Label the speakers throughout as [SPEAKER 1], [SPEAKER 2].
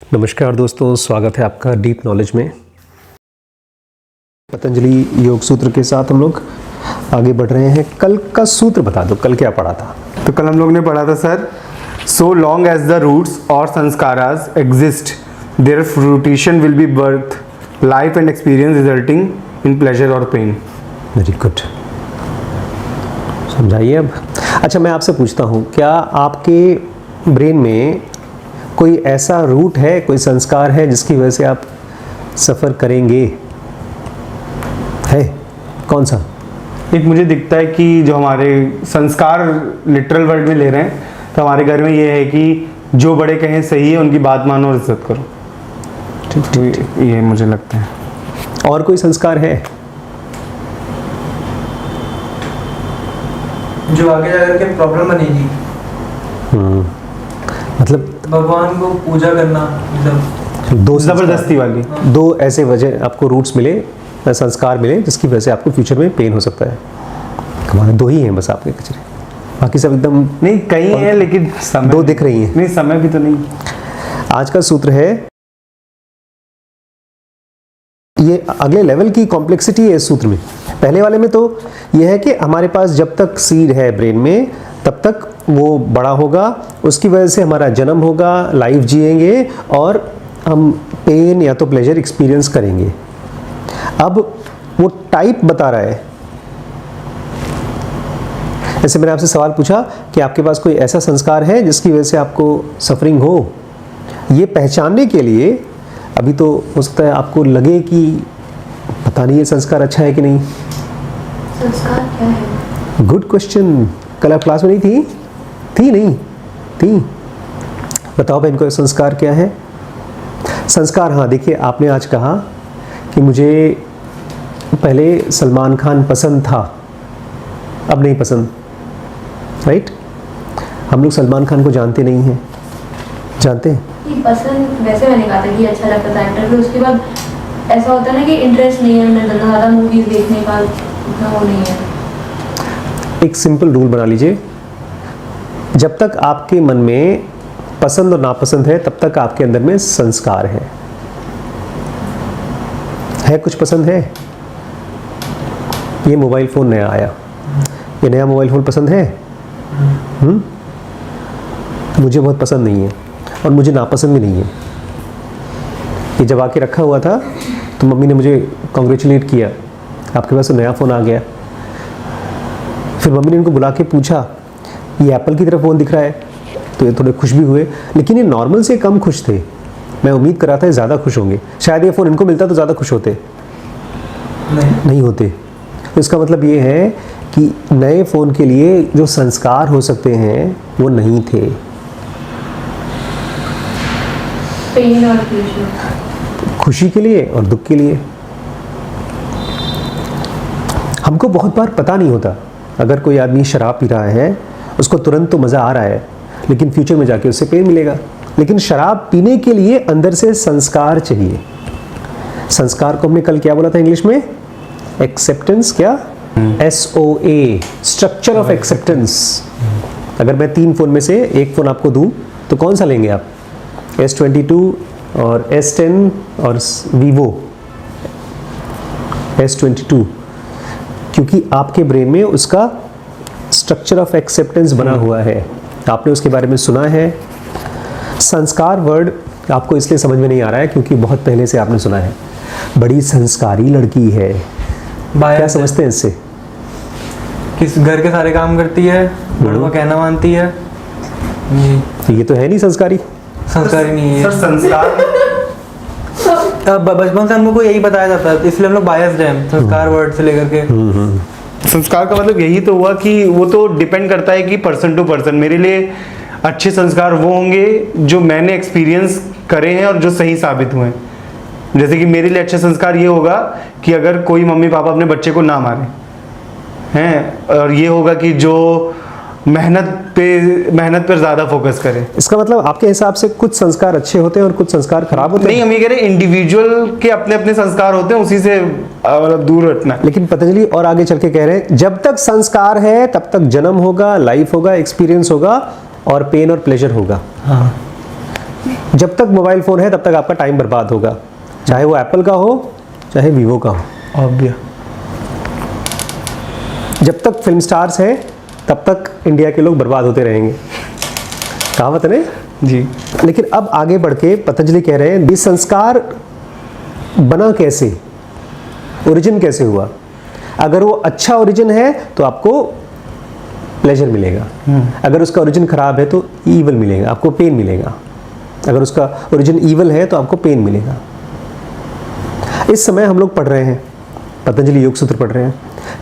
[SPEAKER 1] नमस्कार दोस्तों, स्वागत है आपका डीप नॉलेज में। पतंजलि योग सूत्र के साथ हम लोग आगे बढ़ रहे हैं। कल का सूत्र बता दो, कल क्या पढ़ा था?
[SPEAKER 2] तो कल हम लोग ने पढ़ा था sir, so long as the roots और संस्कारास exist there fruition will be birth life and experience resulting in pleasure और पेन।
[SPEAKER 1] वेरी गुड, समझाइए अब। अच्छा, मैं आपसे पूछता हूँ, क्या आपके ब्रेन में कोई ऐसा रूट है, कोई संस्कार है जिसकी वजह से आप सफ़र करेंगे? है कौन सा?
[SPEAKER 2] एक मुझे दिखता है कि जो हमारे संस्कार लिटरल वर्ड में ले रहे हैं, तो हमारे घर में ये है कि जो बड़े कहें सही है, उनकी बात मानो और इज्जत करो। ठीक, ये मुझे लगता है।
[SPEAKER 1] और कोई संस्कार है?
[SPEAKER 3] जो आगे जाकर के प्रॉब्लम बनेगी,
[SPEAKER 1] मतलब
[SPEAKER 3] भगवान को पूजा करना, मतलब
[SPEAKER 1] दो
[SPEAKER 2] जबरदस्ती वाली।
[SPEAKER 1] दो ऐसे वजह आपको रूट्स मिले, संस्कार मिले, जिसकी वजह से आपको फ्यूचर में पेन हो सकता है। कमाल, दो ही हैं बस आपके कचरे, बाकी सब एकदम
[SPEAKER 2] नहीं, कई हैं लेकिन समय
[SPEAKER 1] दो दिख रही हैं।
[SPEAKER 2] नहीं, समय भी तो नहीं।
[SPEAKER 1] आज का सूत्र है, ये अगले लेवल की कॉम्प्लेक्सिटी है इस सूत्र में। पहले वाले में तो यह है कि हमारे पास जब तक सीड है ब्रेन में, तब तक वो बड़ा होगा, उसकी वजह से हमारा जन्म होगा, लाइफ जिएंगे और हम पेन या तो प्लेजर एक्सपीरियंस करेंगे। अब वो टाइप बता रहा है। जैसे मैंने आपसे सवाल पूछा कि आपके पास कोई ऐसा संस्कार है जिसकी वजह से आपको सफरिंग हो, ये पहचानने के लिए अभी तो हो सकता है आपको लगे कि पता नहीं ये संस्कार अच्छा है कि नहीं।
[SPEAKER 4] संस्कार क्या है?
[SPEAKER 1] Good question. कल आप क्लास में नहीं थी? नहीं थी। बताओ बहन को, संस्कार क्या है? संस्कार, हाँ देखिए, आपने आज कहा कि मुझे पहले सलमान खान पसंद था, अब नहीं पसंद, राइट? हम लोग सलमान खान को जानते नहीं हैं, जानते हैं?
[SPEAKER 4] कि पसंद वैसे मैंने कहा था कि अच्छा लगता था एक्टर, फिर उसके बाद ऐसा होता है ना कि इंटरेस्ट नहीं है, मेरे ज़्यादा मूवीज देखने का उतना वो नहीं है।
[SPEAKER 1] एक सिंपल रूल बना लीजिए, जब तक आपके मन में पसंद और नापसंद है, तब तक आपके अंदर में संस्कार है कुछ पसंद है? ये मोबाइल फ़ोन नया आया, ये नया मोबाइल फ़ोन पसंद है? मुझे बहुत पसंद नहीं है और मुझे नापसंद भी नहीं है। ये जब आके रखा हुआ था तो मम्मी ने मुझे कॉन्ग्रेचुलेट किया, आपके पास तो नया फ़ोन आ गया। फिर मम्मी ने इनको बुला के पूछा, ये एप्पल की तरफ फ़ोन दिख रहा है, तो ये थोड़े खुश भी हुए, लेकिन ये नॉर्मल से कम खुश थे। मैं उम्मीद कर रहा था ये ज़्यादा खुश होंगे, शायद ये फ़ोन इनको मिलता तो ज़्यादा खुश होते, नहीं होते। तो इसका मतलब ये है कि नए फ़ोन के लिए जो संस्कार हो सकते हैं वो नहीं थे।
[SPEAKER 4] पेन और प्लेजर,
[SPEAKER 1] खुशी के लिए और दुख के लिए। हमको बहुत बार पता नहीं होता, अगर कोई आदमी शराब पी रहा है, उसको तुरंत तो मज़ा आ रहा है, लेकिन फ्यूचर में जाके उससे पेन मिलेगा। लेकिन शराब पीने के लिए अंदर से संस्कार चाहिए। संस्कार को हमने कल क्या बोला था इंग्लिश में? एक्सेप्टेंस। क्या? SOA, structure of acceptance. अगर मैं 3 फ़ोन में से एक फ़ोन आपको दूं तो कौन सा लेंगे आप? S22 और S10 और Vivo S22, क्योंकि आपके ब्रेन में उसका स्ट्रक्चर ऑफ एक्सेप्टेंस बना हुआ है, आपने उसके बारे में सुना है। संस्कार वर्ड आपको इसलिए समझ में नहीं आ रहा है क्योंकि बहुत पहले से आपने सुना है, बड़ी संस्कारी लड़की है। क्या समझते हैं इससे?
[SPEAKER 3] किस घर के सारे काम करती है, बड़ों का कहना मानती है।
[SPEAKER 1] ये तो है नहीं संस्कारी।
[SPEAKER 3] संस्कारी नहीं है
[SPEAKER 2] सर, संस्कार
[SPEAKER 3] बचपन से हमको यही बताया जाता है, इसलिए हम लोग बायस्ड हैं संस्कार वर्ड से लेकर के।
[SPEAKER 2] संस्कार का मतलब यही तो हुआ कि वो तो डिपेंड करता है कि पर्सन टू पर्सन। मेरे लिए अच्छे संस्कार वो होंगे जो मैंने एक्सपीरियंस करे हैं और जो सही साबित हुए हैं। जैसे कि मेरे लिए अच्छा संस्कार ये होगा कि अगर कोई मम्मी पापा अपने बच्चे को ना मारे हैं, और ये होगा कि जो मेहनत पर ज़्यादा फोकस करें।
[SPEAKER 1] इसका मतलब आपके हिसाब से कुछ संस्कार अच्छे होते हैं और कुछ संस्कार खराब होते हैं?
[SPEAKER 2] नहीं, हम ये कह रहे हैं इंडिविजुअल के अपने अपने संस्कार होते हैं, उसी से मतलब दूर हटना।
[SPEAKER 1] लेकिन पतंजलि और आगे चल के कह रहे हैं, जब तक संस्कार है तब तक जन्म होगा, लाइफ होगा, एक्सपीरियंस होगा और पेन और प्लेजर होगा।
[SPEAKER 3] हाँ,
[SPEAKER 1] जब तक मोबाइल फ़ोन है तब तक आपका टाइम बर्बाद होगा, चाहे वो एप्पल का हो चाहे वीवो का हो।
[SPEAKER 2] ऑब्वियस।
[SPEAKER 1] जब तक फिल्म स्टार्स है तब तक इंडिया के लोग बर्बाद होते रहेंगे, कहावत है ना
[SPEAKER 2] जी।
[SPEAKER 1] लेकिन अब आगे बढ़ के पतंजलि कह रहे हैं ये संस्कार बना कैसे, ओरिजिन कैसे हुआ। अगर वो अच्छा ओरिजिन है तो आपको प्लेजर मिलेगा, अगर उसका ओरिजिन खराब है तो ईवल मिलेगा, आपको पेन मिलेगा। अगर उसका ओरिजिन ईवल है तो आपको पेन मिलेगा। इस समय हम लोग पढ़ रहे हैं, पतंजलि योग सूत्र पढ़ रहे हैं।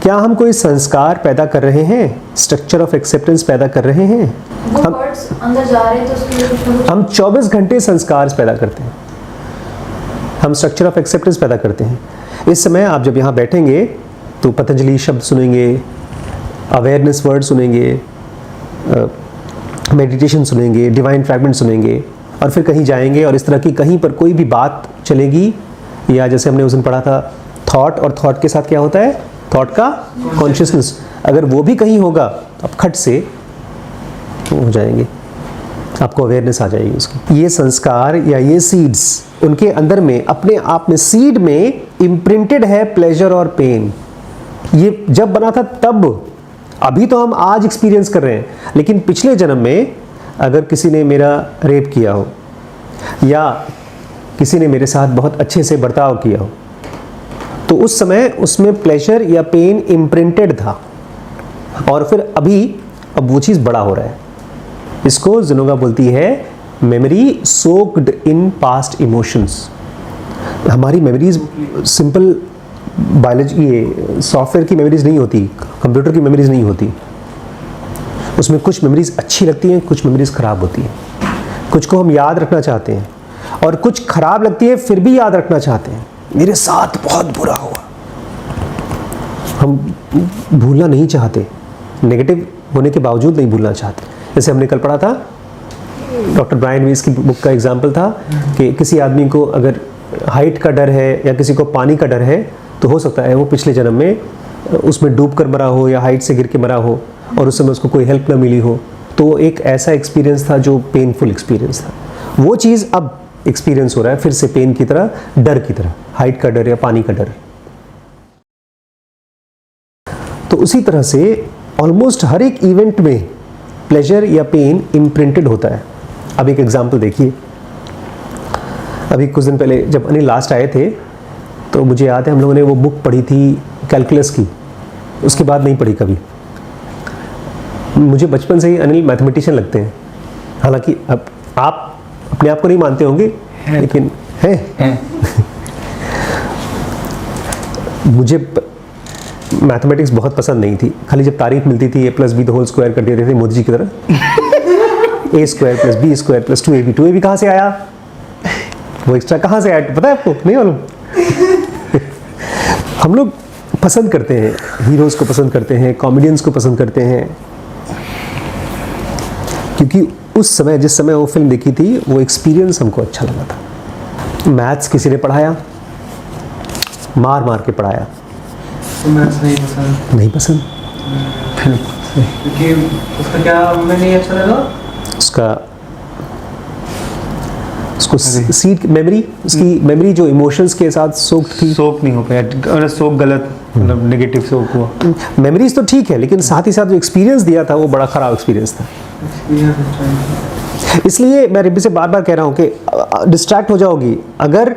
[SPEAKER 1] क्या हम कोई संस्कार पैदा कर रहे हैं, स्ट्रक्चर ऑफ एक्सेप्टेंस पैदा कर रहे हैं?
[SPEAKER 4] वो वर्ड्स अंदर जा रहे हैं तो उसके लिए कुछ ना कुछ
[SPEAKER 1] हम 24 घंटे संस्कार पैदा करते हैं, हम स्ट्रक्चर ऑफ एक्सेप्टेंस पैदा करते हैं। इस समय आप जब यहाँ बैठेंगे तो पतंजलि शब्द सुनेंगे, अवेयरनेस वर्ड सुनेंगे, मेडिटेशन सुनेंगे, डिवाइन फ्रैगमेंट सुनेंगे, और फिर कहीं जाएंगे और इस तरह की कहीं पर कोई भी बात चलेगी, या जैसे हमने उस दिन पढ़ा था थॉट, और थॉट के साथ क्या होता है, थॉट का कॉन्शियसनेस, अगर वो भी कहीं होगा तो आप खट से हो जाएंगे, आपको अवेयरनेस आ जाएगी उसकी। ये संस्कार या ये सीड्स उनके अंदर में अपने आप में सीड में इम्प्रिंटेड है प्लेजर और पेन। ये जब बना था तब, अभी तो हम आज एक्सपीरियंस कर रहे हैं, लेकिन पिछले जन्म में अगर किसी ने मेरा रेप किया हो या किसी ने मेरे साथ बहुत अच्छे से बर्ताव किया हो तो उस समय उसमें प्लेजर या पेन इम्प्रिंटेड था, और फिर अब वो चीज़ बड़ा हो रहा है। इसको जिनोगा बोलती है memory soaked in past emotions. हमारी मेमोरीज सिंपल बायोलॉजी, ये सॉफ्टवेयर की मेमोरीज नहीं होती, कंप्यूटर की मेमोरीज नहीं होती। उसमें कुछ मेमोरीज अच्छी लगती हैं, कुछ मेमोरीज खराब होती हैं। कुछ को हम याद रखना चाहते हैं और कुछ खराब लगती है फिर भी याद रखना चाहते हैं। मेरे साथ बहुत बुरा हुआ, हम भूलना नहीं चाहते, नेगेटिव होने के बावजूद नहीं भूलना चाहते। जैसे हमने कल पढ़ा था, डॉक्टर ब्रायन वीस की बुक का एग्जाम्पल था कि किसी आदमी को अगर हाइट का डर है या किसी को पानी का डर है तो हो सकता है वो पिछले जन्म में उसमें डूब कर मरा हो या हाइट से गिर के मरा हो और उस समय उसको कोई हेल्प ना मिली हो, तो एक ऐसा एक्सपीरियंस था जो पेनफुल एक्सपीरियंस था। वो चीज़ अब एक्सपीरियंस हो रहा है फिर से पेन की तरह, डर की तरह, हाइट का डर या पानी का डर। तो उसी तरह से ऑलमोस्ट हर एक इवेंट में प्लेजर या पेन इम्प्रिंटेड होता है। अब एक एग्जाम्पल देखिए, अभी कुछ दिन पहले जब अनिल लास्ट आए थे तो मुझे याद है हम लोगों ने वो बुक पढ़ी थी कैलकुलस की, उसके बाद नहीं पढ़ी कभी। मुझे बचपन से ही अनिल मैथमेटिशियन लगते हैं, हालांकि अब आप अपने आप को नहीं मानते होंगे लेकिन हैं। मुझे मैथमेटिक्स बहुत पसंद नहीं थी, खाली जब तारीफ मिलती थी a+b² कर देते थे मोदी जी की तरह। a² + b² + 2ab, 2ab कहाँ से आया, वो एक्स्ट्रा कहाँ से आया पता है आपको, नहीं मालूम? हम लोग पसंद करते हैं, हीरोज को पसंद करते हैं, कॉमेडियंस को पसंद करते हैं, क्योंकि उस समय जिस समय वो फिल्म देखी थी वो एक्सपीरियंस हमको अच्छा लगा था। मैथ्स किसी ने पढ़ाया, मार मार के पढ़ाया,
[SPEAKER 3] मैथ्स नहीं पसंद,
[SPEAKER 1] नहीं पसंद,
[SPEAKER 3] क्योंकि उसका क्या हमें नहीं अच्छा लगा,
[SPEAKER 1] उसको सीट मेमोरी, उसकी मेमोरी जो इमोशंस के साथ सोक्ड थी,
[SPEAKER 2] सोक नहीं हो पाया, मतलब सोक गलत, मतलब नेगेटिव सोक हुआ।
[SPEAKER 1] मेमोरीज तो ठीक है लेकिन साथ ही साथ जो एक्सपीरियंस दिया था वो बड़ा खराब एक्सपीरियंस था। इसलिए मैं रिब्बी से बार बार कह रहा हूँ कि डिस्ट्रैक्ट हो जाओगी अगर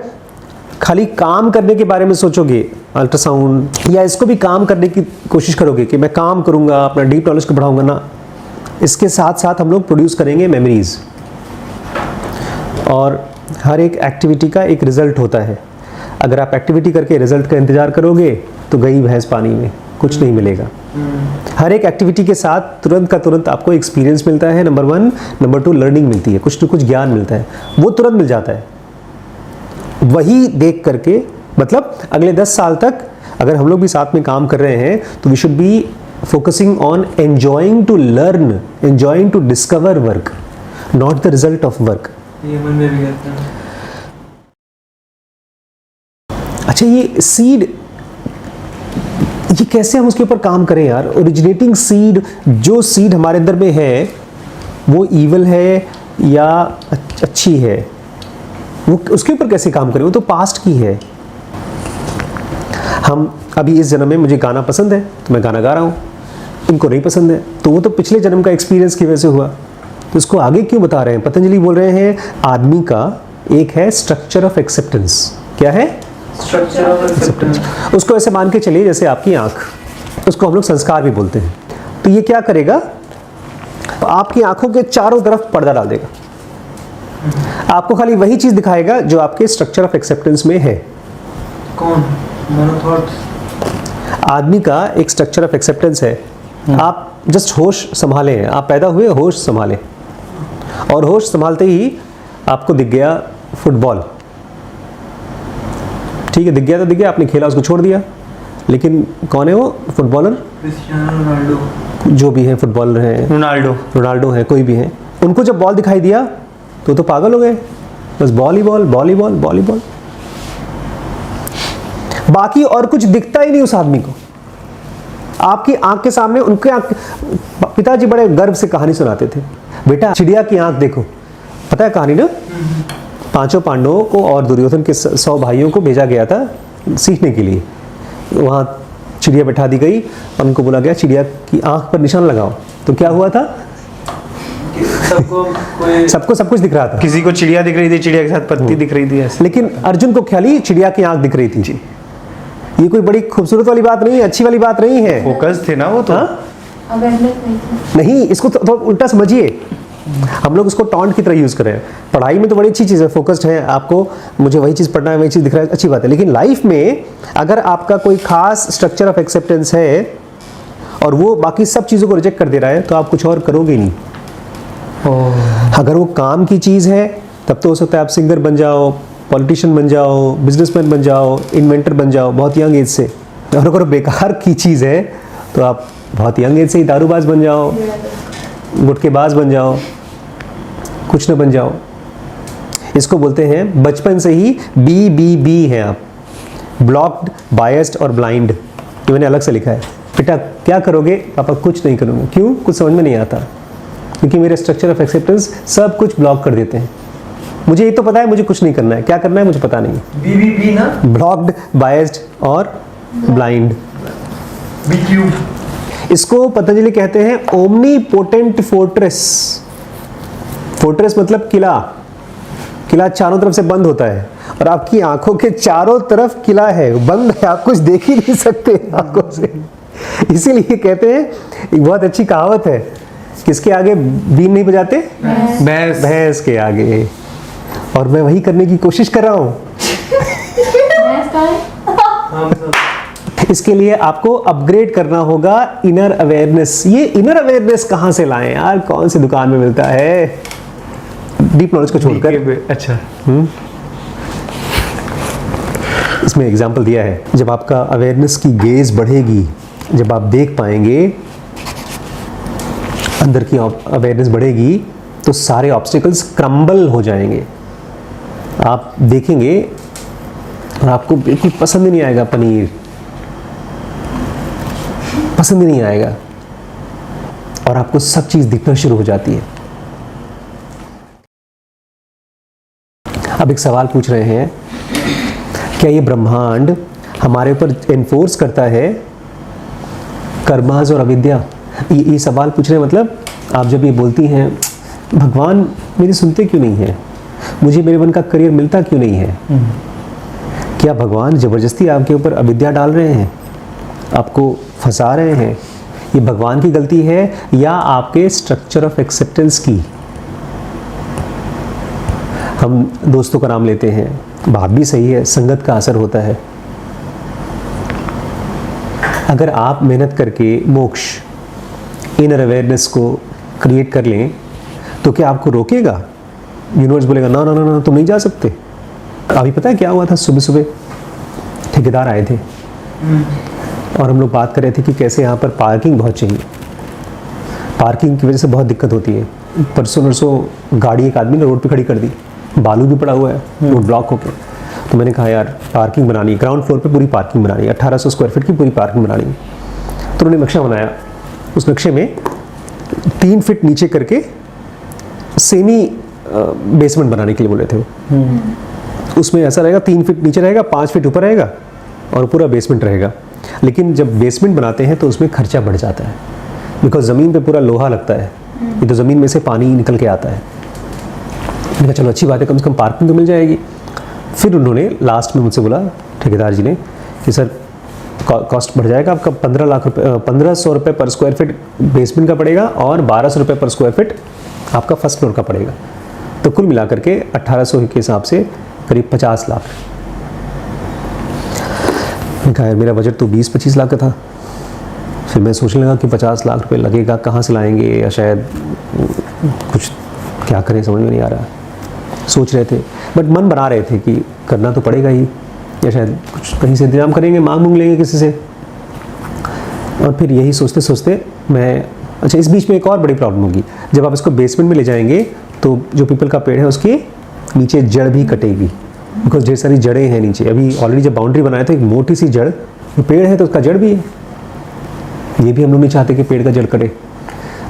[SPEAKER 1] खाली काम करने के बारे में सोचोगे, अल्ट्रासाउंड या इसको भी काम करने की कोशिश करोगे कि मैं काम करूँगा, अपना डीप नॉलेज को बढ़ाऊँगा ना, इसके साथ साथ हम लोग प्रोड्यूस करेंगे मेमोरीज। और हर एक एक्टिविटी का एक रिजल्ट होता है, अगर आप एक्टिविटी करके रिजल्ट का इंतज़ार करोगे तो गई भैंस पानी में, कुछ नहीं मिलेगा। हर एक एक्टिविटी के साथ तुरंत का तुरंत आपको एक्सपीरियंस मिलता है, नंबर 1, नंबर 2 लर्निंग मिलती है, कुछ न कुछ ज्ञान मिलता है, वो तुरंत मिल जाता है। वही देख करके, मतलब अगले 10 साल तक अगर हम लोग भी साथ में काम कर रहे हैं तो we should be focusing on enjoying to learn, enjoying to discover work, not the result of work.
[SPEAKER 3] ये मन में भी कहते हैं।
[SPEAKER 1] अच्छा, ये सीड, ये कैसे हम उसके ऊपर काम करें यार? ओरिजिनेटिंग सीड, जो सीड हमारे अंदर में है वो ईवल है या अच्छी है, वो उसके ऊपर कैसे काम करें, वो तो पास्ट की है। हम अभी इस जन्म में मुझे गाना पसंद है तो मैं गाना गा रहा हूँ, इनको नहीं पसंद है तो वो तो पिछले जन्म का एक्सपीरियंस की वजह से हुआ, तो इसको आगे क्यों बता रहे हैं? पतंजलि बोल रहे हैं आदमी का एक है स्ट्रक्चर ऑफ एक्सेप्टेंस। क्या है?
[SPEAKER 3] Structure of acceptance.
[SPEAKER 1] उसको ऐसे मान के चलिए जैसे आपकी आंख, उसको हम लोग संस्कार भी बोलते हैं। तो ये क्या करेगा? आपकी आंखों के चारों तरफ पर्दा डाल देगा, आपको खाली वही चीज दिखाएगा जो आपके स्ट्रक्चर ऑफ एक्सेप्टेंस में है।
[SPEAKER 3] कौन? मोनोथॉट्स।
[SPEAKER 1] आदमी का एक स्ट्रक्चर ऑफ एक्सेप्टेंस है। आप जस्ट होश संभालें, आप पैदा हुए होश संभालें, और होश संभालते ही आपको दिख गया फुटबॉल। ठीक है, दिख गया तो दिख गया, आपने खेला, उसको छोड़ दिया, लेकिन कौन है वो फुटबॉलर?
[SPEAKER 3] Cristiano Ronaldo.
[SPEAKER 1] जो भी है फुटबॉलर हैं, रोनाल्डो है, कोई भी है, उनको जब बॉल दिखाई दिया तो पागल हो गए, बस बॉल ही बॉल, बॉल ही बॉल, बॉल ही बॉल, बाकी और कुछ दिखता ही नहीं उस आदमी को। आपकी आंख के सामने उनके पिताजी बड़े गर्व से कहानी सुनाते थे, बेटा चिड़िया की आंख देखो। पता है कहानी ना? पांचों पांडवों को और दुर्योधन के 100 भाइयों को भेजा गया था सीखने के लिए। वहां चिड़िया बैठा दी गई और उनको बोला गया चिड़िया की आंख पर निशान लगाओ। तो क्या हुआ था? सबको सब कुछ दिख रहा था।
[SPEAKER 2] किसी को चिड़िया दिख रही थी, चिड़िया के साथ पत्ती दिख रही थी ऐसे।
[SPEAKER 1] लेकिन अर्जुन को खाली चिड़िया की आंख दिख रही थी। ये कोई बड़ी खूबसूरत वाली बात नहीं है, अच्छी वाली बात नहीं है।
[SPEAKER 2] फोकस थे ना वो तो।
[SPEAKER 4] अवेयरनेस
[SPEAKER 1] नहीं, इसको तो उल्टा समझिए, हम लोग उसको टॉन्ट की तरह यूज कर रहे हैं। पढ़ाई में तो बड़ी अच्छी चीज़ है, फोकस्ड है, आपको मुझे वही चीज़ पढ़ना है, वही चीज़ दिख रहा है, अच्छी बात है। लेकिन लाइफ में अगर आपका कोई खास स्ट्रक्चर ऑफ एक्सेप्टेंस है और वो बाकी सब चीज़ों को रिजेक्ट कर दे रहा है तो आप कुछ और करोगे नहीं। अगर वो काम की चीज़ है तब तो हो सकता है आप सिंगर बन जाओ, पॉलिटिशियन बन जाओ, बिजनेसमैन बन जाओ, इन्वेंटर बन जाओ बहुत यंग एज से। और अगर बेकार की चीज़ है तो आप बहुत यंग एज से ही दारूबाज बन जाओ, गुटखेबाज बन जाओ, कुछ न बन जाओ। इसको बोलते हैं बचपन से ही BBB है आप, ब्लॉक्ड, बायस्ड और ब्लाइंड। ये मैंने अलग से लिखा है। बेटा क्या करोगे? पापा कुछ नहीं करूँगा। क्यों? कुछ समझ में नहीं आता, क्योंकि मेरे स्ट्रक्चर ऑफ एक्सेप्टेंस सब कुछ ब्लॉक कर देते हैं। मुझे ये तो पता है मुझे कुछ नहीं करना है, क्या करना है मुझे पता नहीं।
[SPEAKER 3] BBB ना?
[SPEAKER 1] ब्लॉक्ड, बायस्ड और ब्लाइंड।
[SPEAKER 3] BQ।
[SPEAKER 1] इसको पतंजलि कहते हैं ओमनीपोटेंट फोर्ट्रेस। फोर्ट्रेस मतलब किला। किला चारों तरफ से बंद होता है और आपकी आंखों के चारों तरफ किला है, बंद है, आप कुछ देख ही नहीं सकते आंखों से। इसीलिए कहते हैं, एक बहुत अच्छी कहावत है, किसके आगे बीन नहीं बजाते?
[SPEAKER 2] भैंस।
[SPEAKER 1] भैंस के आगे। और मैं वही करने की कोशिश कर रहा हूँ। इसके लिए आपको अपग्रेड करना होगा इनर अवेयरनेस। ये इनर अवेयरनेस कहाँ से लाएं यार? कौन सी दुकान में मिलता है? डीप नॉलेज को छोड़कर।
[SPEAKER 2] अच्छा।
[SPEAKER 1] इसमें एग्जांपल दिया है, जब आपका अवेयरनेस की गेज बढ़ेगी, जब आप देख पाएंगे, अंदर की अवेयरनेस बढ़ेगी तो सारे ऑब्स्टिकल्स क्रम्बल हो जाएंगे। आप देखेंगे और आपको बिल्कुल पसंद ही नहीं आएगा, पनीर पसंद ही नहीं आएगा और आपको सब चीज दिखना शुरू हो जाती है। अब एक सवाल पूछ रहे हैं, क्या ये ब्रह्मांड हमारे ऊपर एनफोर्स करता है कर्मास और अविद्या? ये सवाल पूछ रहे हैं, मतलब आप जब ये बोलती हैं भगवान मेरी सुनते क्यों नहीं है, मुझे मेरे मन का करियर मिलता क्यों नहीं है, क्या भगवान जबरदस्ती आपके ऊपर अविद्या डाल रहे हैं, आपको फंसा रहे हैं? ये भगवान की गलती है या आपके स्ट्रक्चर ऑफ एक्सेप्टेंस की? हम दोस्तों का नाम लेते हैं, बात भी सही है, संगत का असर होता है। अगर आप मेहनत करके मोक्ष, इनर अवेयरनेस को क्रिएट कर लें तो क्या आपको रोकेगा? यूनिवर्स बोलेगा ना ना ना ना तुम नहीं जा सकते। अभी पता है क्या हुआ था? सुबह सुबह ठेकेदार आए थे और हम लोग बात कर रहे थे कि कैसे यहाँ पर पार्किंग बहुत चाहिए, पार्किंग की वजह से बहुत दिक्कत होती है। परसों नरसों गाड़ी एक आदमी ने रोड पे खड़ी कर दी, बालू भी पड़ा हुआ है, रोड ब्लॉक होकर। तो मैंने कहा यार पार्किंग बनानी है, ग्राउंड फ्लोर पे पूरी पार्किंग बनानी है, 1800 स्क्वायर फीट की पूरी पार्किंग बनानी है। तो उन्होंने नक्शा बनाया, उस नक्शे में 3 फीट नीचे करके सेमी बेसमेंट बनाने के लिए बोले थे वो। उसमें ऐसा रहेगा 3 फीट नीचे रहेगा, 5 फीट ऊपर रहेगा और पूरा बेसमेंट रहेगा। लेकिन जब बेसमेंट बनाते हैं तो उसमें खर्चा बढ़ जाता है, बिकॉज ज़मीन पे पूरा लोहा लगता है, ये तो ज़मीन में से पानी निकल के आता है। मैंने कहा चलो अच्छी बात है, कम से कम पार्किंग तो मिल जाएगी। फिर उन्होंने लास्ट में मुझसे बोला, ठेकेदार जी ने, कि सर कॉस्ट बढ़ जाएगा आपका 1500 रुपये पर स्क्वायर फीट बेसमेंट का पड़ेगा और 1200 रुपये पर स्क्वायर फीट आपका फर्स्ट फ्लोर का पड़ेगा। तो कुल मिलाकर के 1800 के हिसाब से करीब 50 लाख। मैंने कहा यार मेरा बजट तो 20-25 लाख का था। फिर मैं सोचने लगा कि 50 लाख रुपए लगेगा, कहाँ से लाएंगे, या शायद कुछ क्या करें समझ में नहीं आ रहा। सोच रहे थे, बट मन बना रहे थे कि करना तो पड़ेगा ही, या शायद कुछ कहीं से इंतजाम करेंगे, मांग लेंगे किसी से। और फिर यही सोचते सोचते मैं, अच्छा इस बीच में एक और बड़ी प्रॉब्लम होगी, जब आप इसको बेसमेंट में ले जाएंगे तो जो पीपल का पेड़ है उसके नीचे जड़ भी कटेगी, बिकॉज ढेर सारी जड़ें हैं नीचे। अभी ऑलरेडी जब बाउंड्री बनाया तो एक मोटी सी जड़, पेड़ है तो उसका जड़ भी है, ये भी हम लोग नहीं चाहते कि पेड़ का जड़ कटे।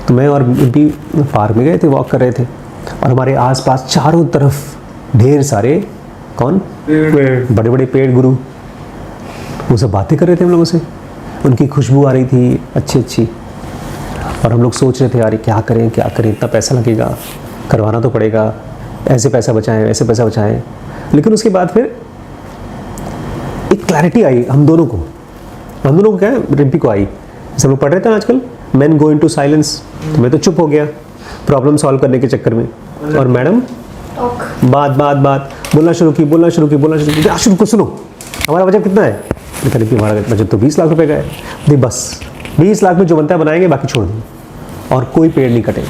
[SPEAKER 1] तो मैं और भी पार्क में गए थे, वॉक कर रहे थे, और हमारे आसपास चारों तरफ ढेर सारे बड़े बड़े पेड़ गुरु, वो सब बातें कर रहे थे हम लोगों से, उनकी खुशबू आ रही थी अच्छी अच्छी। और हम लोग सोच रहे थे यार क्या करें, इतना पैसा लगेगा, करवाना तो पड़ेगा, ऐसे पैसा बचाएं वैसे पैसा बचाएं। लेकिन उसके बाद फिर एक क्लैरिटी आई हम दोनों को क्या है, रिम्पी को आई। जैसे हम लोग पढ़ रहे थे आजकल मैन गो इनटू साइलेंस, तो मैं तो चुप हो गया प्रॉब्लम सॉल्व करने के चक्कर में, और मैडम बात बोलना शुरू की, शुरू को सुनो हमारा बजट कितना है। मैंने कहा हमारा बजट तो 20 लाख रुपए का है। नहीं बस 20 लाख में जो बनता है बनाएंगे, बाकी छोड़ देंगे, और कोई पेड़ नहीं कटेगा,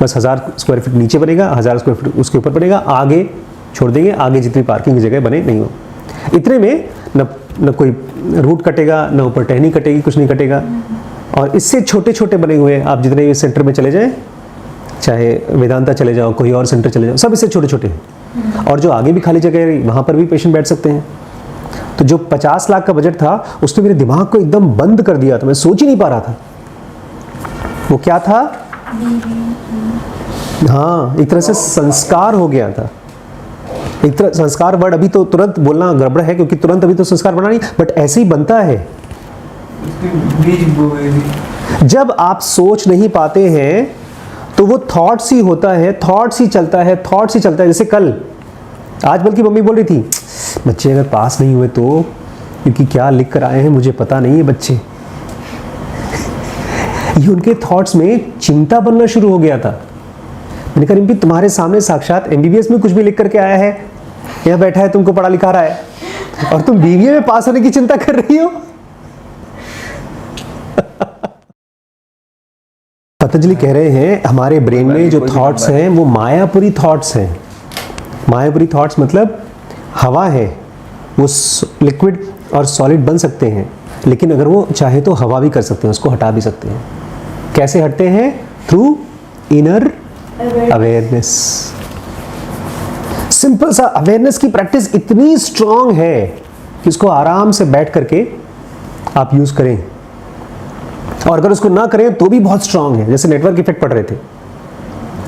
[SPEAKER 1] बस 1000 स्क्वायर फीट नीचे बनेगा, 1000 स्क्वायर फीट उसके ऊपर बनेगा, आगे छोड़ देंगे, आगे जितनी पार्किंग की जगह बने नहीं हो। इतने में न कोई रूट कटेगा, न ऊपर टहनी कटेगी, कुछ नहीं कटेगा। और इससे छोटे छोटे बने हुए हैं, आप जितने सेंटर में चले जाएं, चाहे वेदांता चले जाओ, कोई और सेंटर चले जाओ, सब इससे छोटे छोटे हैं। और जो आगे भी खाली जगह है वहाँ पर भी पेशेंट बैठ सकते हैं। तो जो 50 लाख का बजट था उसने मेरे दिमाग को एकदम बंद कर दिया था, मैं सोच ही नहीं पा रहा था वो क्या था। हाँ, एक तरह से संस्कार हो गया था। एक तरह संस्कार वर्ड अभी तो तुरंत बोलना गड़बड़ है, क्योंकि तुरंत अभी तो संस्कार बना नहीं, बट ऐसे ही बनता है। जब आप सोच नहीं पाते हैं तो वो थॉट्स ही होता है, थॉट्स ही चलता है। जैसे कल आज बल्कि मम्मी बोल रही थी, बच्चे अगर पास नहीं हुए तो, क्योंकि क्या लिख कर आए हैं मुझे पता नहीं है बच्चे। ये उनके थॉट्स में चिंता बनना शुरू हो गया था। मैंने कहा रिम्पी तुम्हारे सामने साक्षात MBBS में कुछ भी लिख करके आया है, यहाँ बैठा है, तुमको पढ़ा लिखा रहा है, और तुम BBA में पास होने की चिंता कर रही हो। पतंजलि कह रहे हैं हमारे ब्रेन में जो थॉट्स हैं वो मायापुरी थॉट्स हैं। मायापुरी थॉट्स मतलब हवा है, वो लिक्विड और सॉलिड बन सकते हैं, लेकिन अगर वो चाहे तो हवा भी कर सकते हैं, उसको हटा भी सकते हैं। कैसे हटते हैं? Through inner awareness. सिंपल सा अवेयरनेस की प्रैक्टिस इतनी स्ट्रांग है कि इसको आराम से बैठ करके आप यूज करें, और अगर उसको ना करें तो भी बहुत स्ट्रांग है। जैसे नेटवर्क इफेक्ट पढ़ रहे थे,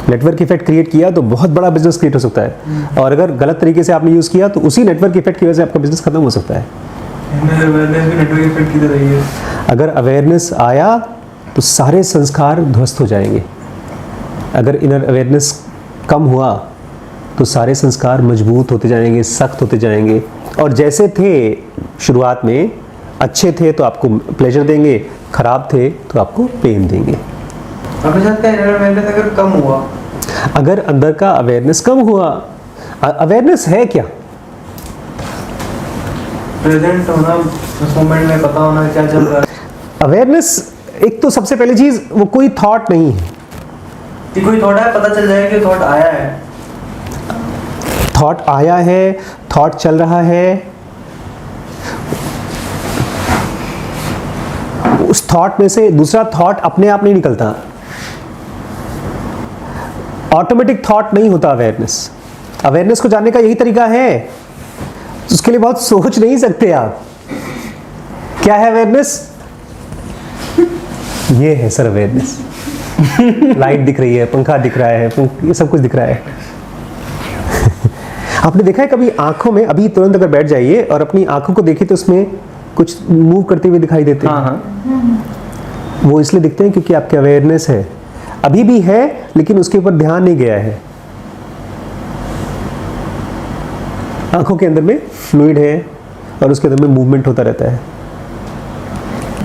[SPEAKER 1] नेटवर्क इफेक्ट क्रिएट किया तो बहुत बड़ा बिजनेस क्रिएट हो सकता है, और अगर गलत तरीके से आपने यूज किया तो उसी नेटवर्क इफेक्ट की वजह से आपका बिजनेस खत्म हो सकता है। अगर अवेयरनेस आया तो सारे संस्कार ध्वस्त हो जाएंगे। अगर इनर अवेयरनेस कम हुआ तो सारे संस्कार मजबूत होते जाएंगे, सख्त होते जाएंगे, और जैसे थे शुरुआत में, अच्छे थे तो आपको प्लेजर देंगे, खराब थे तो आपको पेन देंगे।
[SPEAKER 3] अगर कम हुआ,
[SPEAKER 1] अगर अंदर का अवेयरनेस कम हुआ, अवेयरनेस है क्या?
[SPEAKER 3] प्रेजेंट होना, उस मोमेंट में पता होना क्या चल रहा है।
[SPEAKER 1] अवेयरनेस एक तो सबसे पहली चीज वो कोई थॉट नहीं है
[SPEAKER 3] कि कोई थॉट है, पता चल जाए कि थॉट आया है।
[SPEAKER 1] थॉट आया है, थॉट चल रहा है, उस थॉट में से दूसरा थॉट अपने आप नहीं निकलता, ऑटोमेटिक थॉट नहीं होता अवेयरनेस। अवेयरनेस को जानने का यही तरीका है, उसके लिए बहुत सोच नहीं सकते आप। क्या है अवेयरनेस? ये है सर अवेयरनेस। लाइट दिख रही है, पंखा दिख रहा है, ये सब कुछ दिख रहा है। आपने देखा है कभी आंखों में, अभी तुरंत अगर बैठ जाइए और अपनी आंखों को देखिए तो उसमें कुछ मूव करते हुए दिखाई देते हैं।
[SPEAKER 2] हाँ हाँ।
[SPEAKER 1] वो इसलिए दिखते हैं क्योंकि आपकी अवेयरनेस है, अभी भी है लेकिन उसके ऊपर ध्यान नहीं गया है। आंखों के अंदर में फ्लूइड है और उसके अंदर में मूवमेंट होता रहता है।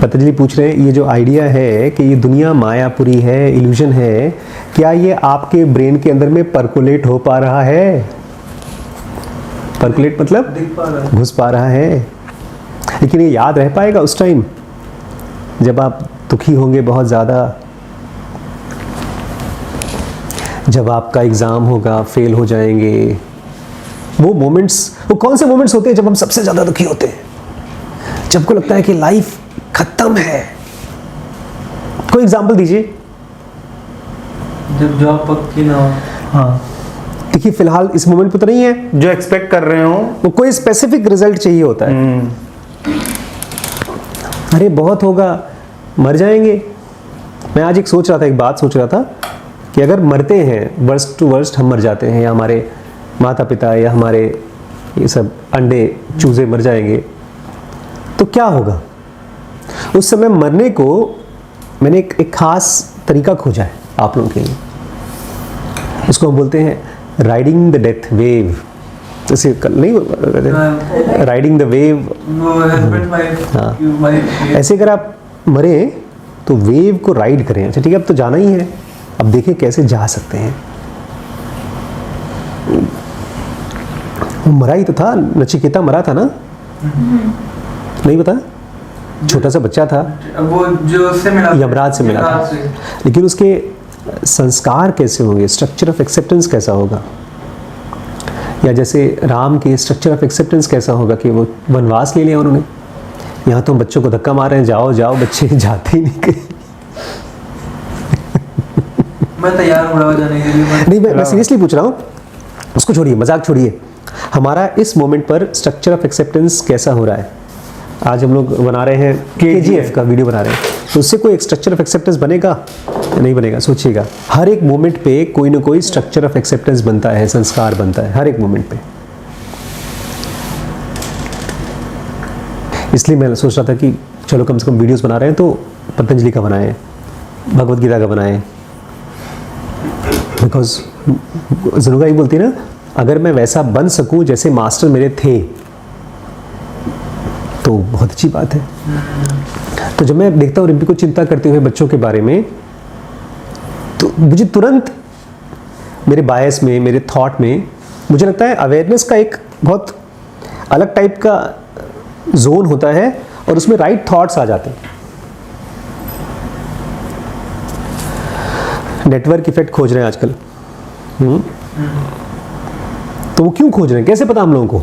[SPEAKER 1] पतंजलि पूछ रहे हैं ये जो आइडिया है कि ये दुनिया मायापुरी है, इल्यूजन है, क्या ये आपके ब्रेन के अंदर में परकोलेट हो पा रहा है? परकोलेट मतलब
[SPEAKER 3] दिख पा रहा है।
[SPEAKER 1] घुस पा रहा है, लेकिन ये याद रह पाएगा उस टाइम जब आप दुखी होंगे बहुत ज़्यादा, जब आपका एग्ज़ाम होगा, फेल हो जाएंगे। वो मोमेंट्स, वो कौन से मोमेंट्स होते हैं जब हम सबसे ज़्यादा दुखी होते हैं? जब को लगता है कि लाइफ खत्म है। कोई एग्जाम्पल दीजिए।
[SPEAKER 3] जब जॉब पक्की ना हो।
[SPEAKER 1] हाँ, देखिए फिलहाल इस मोमेंट पे तो नहीं है,
[SPEAKER 2] जो एक्सपेक्ट कर रहे हो।
[SPEAKER 1] वो कोई स्पेसिफिक रिजल्ट चाहिए होता है। अरे बहुत होगा, मर जाएंगे। मैं आज एक सोच रहा था, एक बात सोच रहा था कि अगर मरते हैं, वर्स्ट टू वर्स्ट हम मर जाते हैं, या हमारे माता पिता या हमारे ये सब अंडे चूजे मर जाएंगे, तो क्या होगा? उस समय मरने को मैंने एक खास तरीका खोजा है आप लोगों के लिए। इसको हम बोलते हैं राइडिंग द डेथ वेव। जैसे कल नहीं, राइडिंग द वेव।
[SPEAKER 3] वो हस्बैंड वाइफ
[SPEAKER 1] हाँ।
[SPEAKER 3] वाइफ
[SPEAKER 1] ऐसे अगर आप मरे तो वेव को राइड करें। अच्छा ठीक है, अब तो जाना ही है, अब देखें कैसे जा सकते हैं। वो मरा ही तो था, नचिकेता मरा था ना? नहीं पता? छोटा सा बच्चा था,
[SPEAKER 3] वो जो उससे मिला,
[SPEAKER 1] यमराज से मिला था, लेकिन उसके संस्कार कैसे होंगे, स्ट्रक्चर ऑफ एक्सेप्टेंस कैसा होगा? या जैसे राम के स्ट्रक्चर ऑफ एक्सेप्टेंस कैसा होगा कि वो वनवास ले लिया उन्होंने। यहाँ तो हम बच्चों को धक्का मार रहे हैं, जाओ जाओ, बच्चे जाते ही नहीं कहीं।
[SPEAKER 3] मैं तैयार हूँ जाने के लिए।
[SPEAKER 1] नहीं, मैं सीरियसली पूछ रहा हूँ, उसको छोड़िए, मजाक छोड़िए। हमारा इस मोमेंट पर स्ट्रक्चर ऑफ एक्सेप्टेंस कैसा हो रहा है? आज हम लोग बना रहे हैं KGF का वीडियो बना रहे हैं, तो उससे कोई एक स्ट्रक्चर ऑफ एक्सेप्टेंस बनेगा? नहीं बनेगा। सोचिएगा, हर एक मोमेंट पे कोई ना कोई स्ट्रक्चर ऑफ एक्सेप्टेंस बनता है, संस्कार बनता है हर एक मोमेंट पे। इसलिए मैं सोच रहा था कि चलो कम से कम वीडियोस बना रहे हैं तो पतंजलि का बनाएं, भगवत गीता का बनाएं, बिकॉज जनुगा ही बोलती है ना, अगर मैं वैसा बन सकूं जैसे मास्टर मेरे थे तो बहुत अच्छी बात है। तो जब मैं देखता हूँ रिम्पी को चिंता करते हुए बच्चों के बारे में, तो मुझे तुरंत मेरे बायस में, मेरे थॉट में, मुझे लगता है अवेयरनेस का एक बहुत अलग टाइप का जोन होता है और उसमें राइट थॉट्स आ जाते हैं। नेटवर्क इफेक्ट खोज रहे हैं आजकल। तो वो क्यों खोज रहे हैं, कैसे पता हम लोगों को?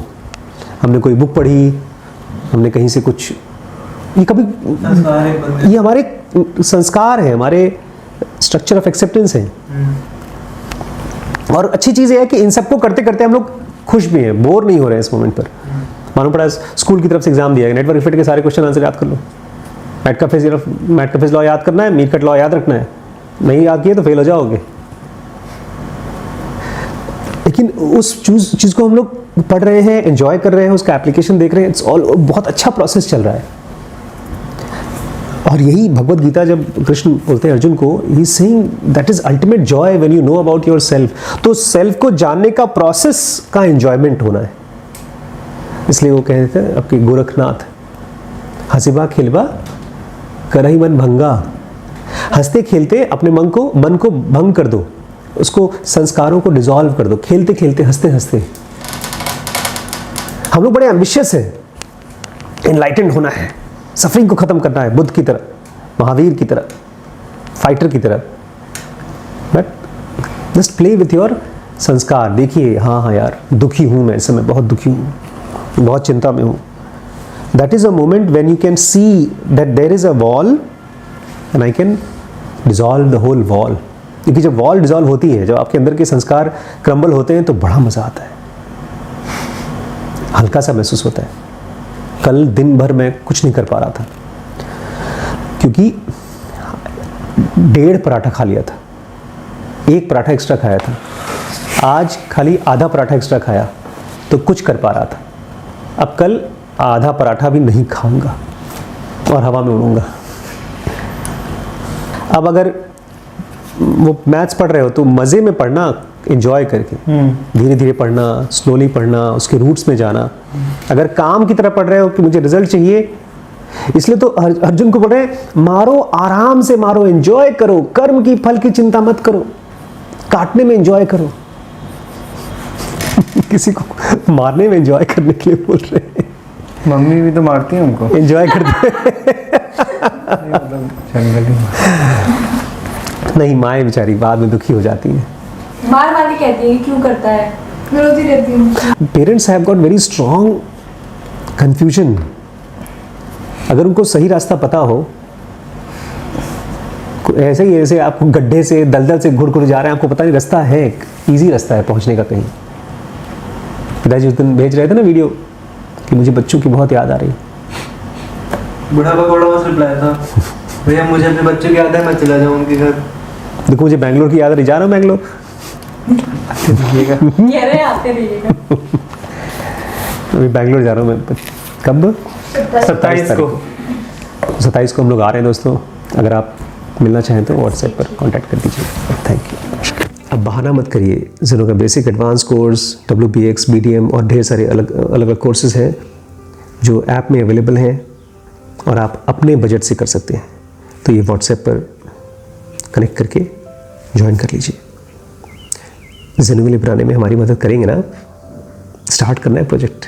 [SPEAKER 1] हमने कोई बुक पढ़ी, हमने कहीं से कुछ, ये कभी, ये हमारे संस्कार है, हमारे स्ट्रक्चर ऑफ एक्सेप्टेंस है। और अच्छी चीज़ ये है कि इन सबको करते करते हम लोग खुश भी हैं, बोर नहीं हो रहे हैं इस मोमेंट पर। मालूम पड़ा स्कूल की तरफ से एग्जाम दिया है, नेटवर्क इफेक्ट के सारे क्वेश्चन आंसर याद कर लो। मैट का फेज लॉ याद करना है, मीट कट लॉ याद रखना है, नहीं याद किए तो फेल हो जाओगे। लेकिन उस चीज़ को हम लोग पढ़ रहे हैं, एंजॉय कर रहे हैं, उसका एप्लीकेशन देख रहे हैं, इट्स ऑल बहुत अच्छा प्रोसेस चल रहा है। और यही भगवत गीता जब कृष्ण बोलते हैं अर्जुन को, he is saying that is ultimate Joy when you know about your self. तो सेल्फ को जानने का प्रोसेस का एंजॉयमेंट होना है। इसलिए वो कहते थे आपके गोरखनाथ, हंसिबा खिलबा करही मन भंगा। हंसते खेलते अपने मन को भंग कर दो, उसको संस्कारों को डिसॉल्व कर दो, खेलते खेलते, हंसते हंसते। हम लोग बड़े एम्बिशियस हैं, एनलाइटेंड होना है, सफरिंग को खत्म करना है, बुद्ध की तरह, महावीर की तरह, फाइटर की तरह। But just play with your संस्कार। देखिए हाँ यार, दुखी हूँ मैं इस समय, बहुत दुखी हूँ, बहुत चिंता में हूँ। That is a moment when you can see that there is a wall and I can dissolve the whole wall. क्योंकि जब वॉल डिसॉल्व होती है, जब आपके अंदर के संस्कार क्रम्बल होते हैं, तो बड़ा मजा आता है, हल्का सा महसूस होता है। कल दिन भर मैं कुछ नहीं कर पा रहा था क्योंकि 1.5 पराठा खा लिया था, 1 पराठा एक्स्ट्रा खाया था। आज खाली आधा पराठा एक्स्ट्रा खाया, तो कुछ कर पा रहा था। अब कल आधा पराठा भी नहीं खाऊंगा और हवा में उड़ूंगा। अब अगर वो मैथ्स पढ़ रहे हो तो मज़े में पढ़ना, एंजॉय करके, धीरे धीरे पढ़ना, स्लोली पढ़ना, उसके रूट्स में जाना। अगर काम की तरह पढ़ रहे हो कि मुझे रिजल्ट चाहिए, इसलिए तो अर्जुन को बोल रहे हैं मारो, आराम से मारो, एंजॉय करो, कर्म की फल की चिंता मत करो, काटने में एंजॉय करो। किसी को मारने में एंजॉय करने के लिए बोल रहे हैं।
[SPEAKER 2] मम्मी भी तो मारती है हमको।
[SPEAKER 1] एंजॉय करते
[SPEAKER 2] जनरली
[SPEAKER 1] नहीं, माएँ बेचारी बाद में दुखी हो जाती है।
[SPEAKER 4] मार मार के कहती है कि क्यों करता है, मैं रोती रहती हूँ।
[SPEAKER 1] Parents have got very strong confusion. अगर उनको सही रास्ता पता हो, ऐसे ही ऐसे आपको गड्ढे से दलदल से घुड़ घुड़ जा रहे हैं, आपको पता नहीं रास्ता है, इजी रास्ता है पहुंचने का कहीं। पिताजी उस दिन भेज रहे थे ना वीडियो कि मुझे बच्चों की बहुत याद आ रही।
[SPEAKER 3] बुढ़ापा बड़ा बस रिप्लाई था, भैया मुझे अपने बच्चों की याद है, मैं चला जाऊँ उनके घर।
[SPEAKER 1] देखो मुझे बैंगलोर की याद आ रही, जा रहा हूँ बैंगलोर।
[SPEAKER 4] कह रहे हैं आते रहिएगा।
[SPEAKER 1] अभी बैंगलोर जा रहा हूँ मैं। कब?
[SPEAKER 2] 27 को।
[SPEAKER 1] 27 को हम लोग आ रहे हैं दोस्तों। अगर आप मिलना चाहें तो व्हाट्सएप पर कांटेक्ट कर दीजिए। Thank you. अब बहाना मत करिए, ज़ेनो का basic advance course, WPX, BDM और ढेर सारे अलग अलग कोर्सेज़ हैं जो ऐप में अवेलेबल हैं और आप अपने बजट से कर सकते हैं। तो ये व्हाट्सएप पर कनेक्ट करके ज्वाइन कर लीजिए। ज़ेनो के लिए बनाने में हमारी मदद करेंगे ना? स्टार्ट करना है प्रोजेक्ट।